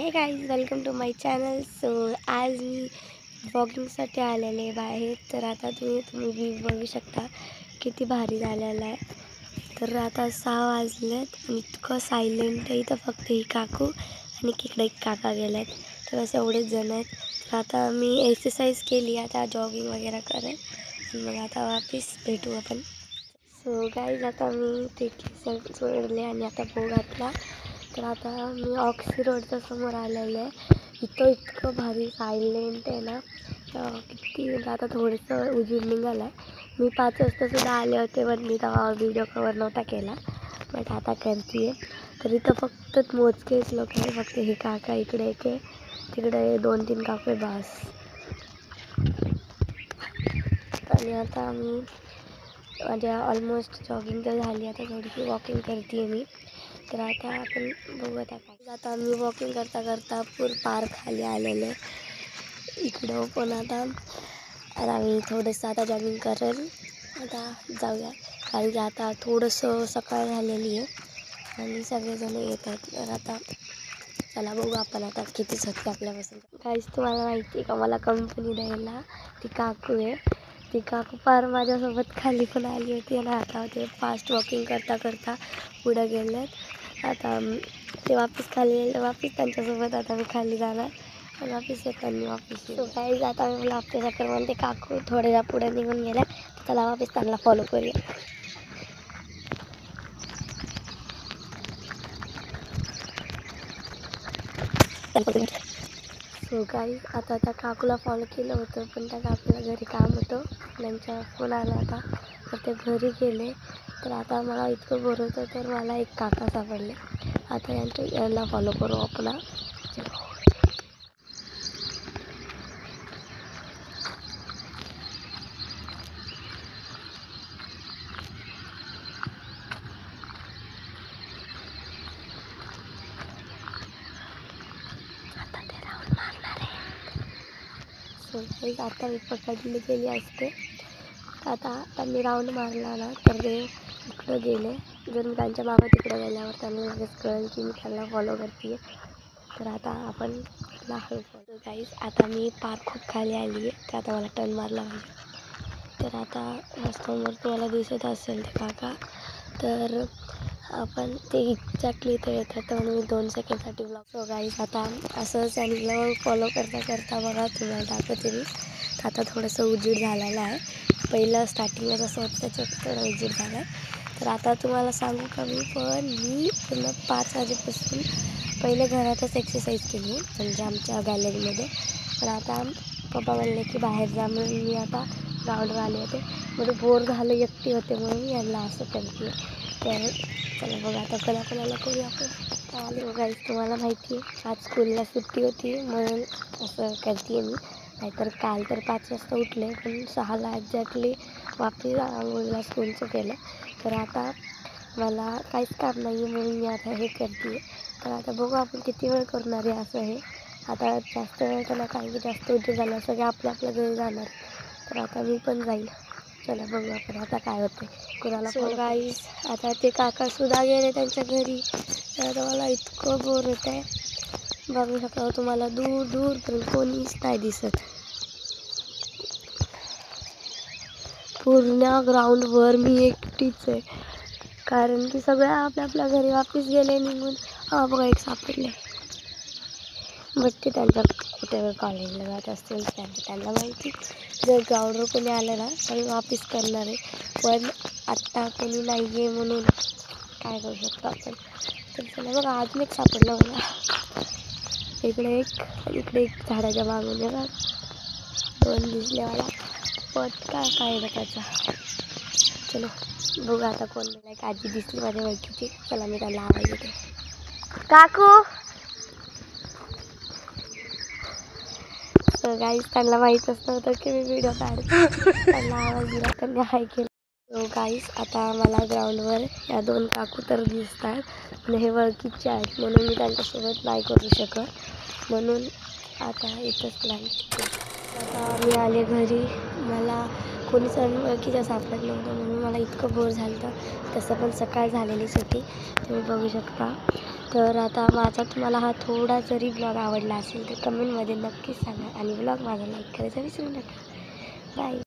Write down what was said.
हे guys, welcome to my channel. So आज मी वॉकिंगसाठी आलेले बाहेर. तर आता तुम्ही व्ह्यू बघू शकता किती भारी झालेला आहे. तर आता 6 वाजलेत आणि इतकं सायलेंट आहे इथं. फक्त ही काकू आणि इकडे एक काका गेले आहेत. तर असं एवढेच जण आहेत. तर आता मी एक्सरसाइज केली, आता जॉगिंग वगैरे करेल आणि मग आता वापस भेटू आपण. सो गाईज, आता मी ते केस सोडले आणि आता भोग घातला. तर आता मी ऑक्सी रोडच्या समोर आलेलं आहे. इथं इतकं भारी सायलेंट आहे ना, किती म्हणजे आता थोडंसं उजेड निघालं आहे. मी 5 वाजतासुद्धा आले होते, पण मी तेव्हा व्हिडिओ कवर नव्हता केला, बट आता करते आहे. तर इथं फक्त मोजकेच लोक आहे. फक्त हे काका इकडे एक आहे, तिकडे 2-3 काका आहे बस. आणि आता मी म्हणजे ऑलमोस्ट जॉगिंग तर झाली, आता थोडीशी वॉकिंग करते आहे मी. तर आता आपण बघू आता काय. आता मी वॉकिंग करता करता पार्क खाली आलेलं आहे इकडं. पण आता मी थोडंसं आता जॉगिंग करेल. आता जाऊया, कारण की आता थोडंसं सकाळ झालेली आहे आणि सगळेजण येत आहेत. तर आता चला बघू आपण आता किती सत्य आपल्यापासून. काहीच तुम्हाला माहिती आहे का, मला कंपनी द्यायला ती काकू आहे. ती काकू पार माझ्यासोबत खाली पण आली होती आणि आता ते फास्ट वॉकिंग करता करता पुढं गेलेत. आता ते वापस खाली येईल, वापस त्यांच्यासोबत आता मी खाली जाणार आणि वापस येताना वापस येईल. काही आता मी मला आपल्या चक्कर म्हणते काकू थोड्या पुढे निघून गेल्या. त्याला वापस त्यांना फॉलो करूया. सो काही आता त्या काकूला फॉलो केलं होतं, पण त्या काकूला घरी काम होतं, त्यांचा फोन आला होता, तर ते घरी गेले. तर आता मला इतकं बोर होतं, तर मला एक काका सापडले. आता यांना फॉलो करू आपण. आता ते राऊंड मारणार आहे. सो काही आता मी पकडली गेली असते. आता मी राऊंड मारला ना, तर ते इकडं गेले. जर मी त्यांच्या मागं तिकडं गेल्यावर त्यांना लगेच कळेल की मी त्यांना फॉलो करते आहे. तर आता आपण हळू फॉलो. गाईज, आता मी पार्क खूप खाली आली आहे, तर आता मला टर्न मारला पाहिजे. तर आता समोर तुम्हाला दिसत असेल ते काका. तर आपण ते एक्झॅक्टली इथे येतात, तर म्हणून मी 2 सेकंडसाठी ब्लॉग. सो गाईज, आता असंच आणि फॉलो करता करता बघा तुम्हाला दाखवते मी. आता थोडंसं उजेड झालेलं आहे. पहिलं स्टार्टिंगला जसं होतं त्याच्यात थोडं उजेड झाला आहे. तर आता तुम्हाला सांगू का, मी पूर्ण 5 वाजेपासून पहिले घरातच एक्सरसाइज केली, म्हणजे आमच्या गॅलरीमध्ये. पण आता पप्पा म्हणले की बाहेर जा, म्हणून मी आता ग्राउंडवर आले होते. म्हणजे बोर झालं, एकटी होते, म्हणून यांना असं करते. तर चला बघा आता कोणाला करू आपण. आले बघा, तुम्हाला माहिती आहे आज स्कूलला सुट्टी होती, म्हणून असं करते मी. नाहीतर काल तर 5 वाजता उठले, पण 6ला एक्झॅक्टली वापस आंघोळीला स्कूलचं केलं. तर आता मला काहीच काम नाही आहे, म्हणून मी आता हे करते. तर आता बघू आपण किती वेळ करणार आहे असं हे. आता जास्त वेळ त्याला, कारण की जास्त उशीर झाला, सगळे आपल्या घरी जाणार. तर आता मी पण जाईल. चला बघू आपण आता काय होतं कुणाला. सो गाईज, आता ते काकासुद्धा गेले त्यांच्या घरी. तर आता मला इतकं बोर होत आहे. बघू शकता तुम्हाला दूरपर्यंत कोणीच नाही दिसत. पूर्ण ग्राउंडवर मी एकटीच आहे, कारण की सगळे आपल्या घरी वापस गेले निघून. बघा एक सापडले, बट ते त्यांच्या कुठे कॉलेजला जात असतील, त्यांना माहिती. जर ग्राउंडवर कोणी आलं ना तर वापस करणार आहे, पण आत्ता कोणी नाही आहे, म्हणून काय करू शकतो आपण. तर चला बघा, अजून एक सापडलं मला. इकडे एक झाडाच्या मागून बघा 2 दिसले मला, पण काय फायदा त्याचा. चलो बघू आता कोण. मला एक आजी दिसली माझ्या ओळखीची. चला मी त्याला आवाज देते, काकू. तर गाईज, त्यांना माहीतच नव्हतं की मी व्हिडिओ काढते. त्यांना आवाज दिला, त्यांनी हाय केलं. सो गाईज, आता मला ग्राउंडवर या 2 काकू तर दिसतात, आणि हे ओळखीचे आहेत, म्हणून मी त्यांच्यासोबत नाही करू शकत, म्हणून आता इथंच प्लॅन. आता मी आले घरी. मला कोणीच ओळखीचं सापडत नव्हतं, म्हणून मला इतकं बोर झालं होतं. तसं पण सकाळ झालेलीच होती, तुम्ही बघू शकता. तर आता माझा तुम्हाला हा थोडा जरी ब्लॉग आवडला असेल तर कमेंटमध्ये नक्कीच सांगा आणि ब्लॉग माझा लाईक करायचा विसरू नका. बाय.